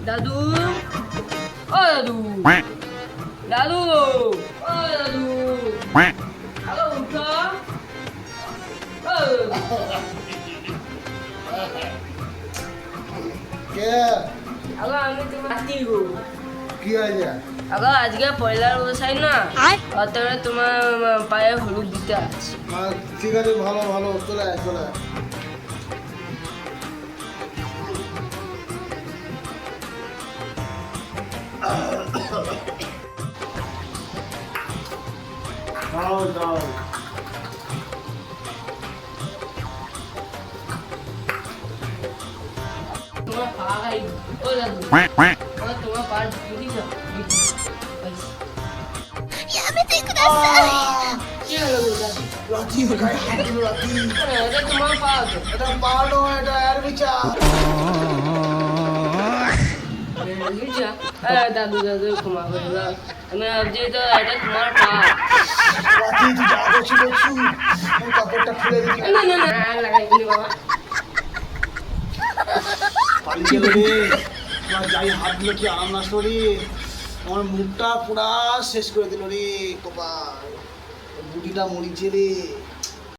দাদু ও দাদু দাদু ও দাদু হ্যালো উঠো ও কে হ্যালো আমি তোমার নাতি গো কি হয়েছে? আগো আজকে পয়লার বসাই না অতএব তোমার পায়ে হলুদ দিতে আছে ঠিক আছে, ভালো ভালো, চলে আয় চলে আয়। দাও দাও। তোমার পা গাই ও দাদু ও তোমার পা দিদি যাও কি হলো গো দাদু লাঠি গায়ে হাত দিল, লাঠি। এটা তোমার পা তো এটা পা নয়, এটা এর বিচা। বুঝা দাদু দাদু ক্ষমা করে দাও আমি ভাবছি তো এটা তোমার পা লাঠি তুই যা করছি করছু, আমি কাপড়টা খুলে দিচ্ছি। না না না লাগাইনি বাবা পালিয়ে গেল রে। আমার যাই হাত দিল কি আরাম লাগলো রে। আমার মুখটা পুরা শেষ করে দিল রে কপাল। বুড়িটা মরিছে রে।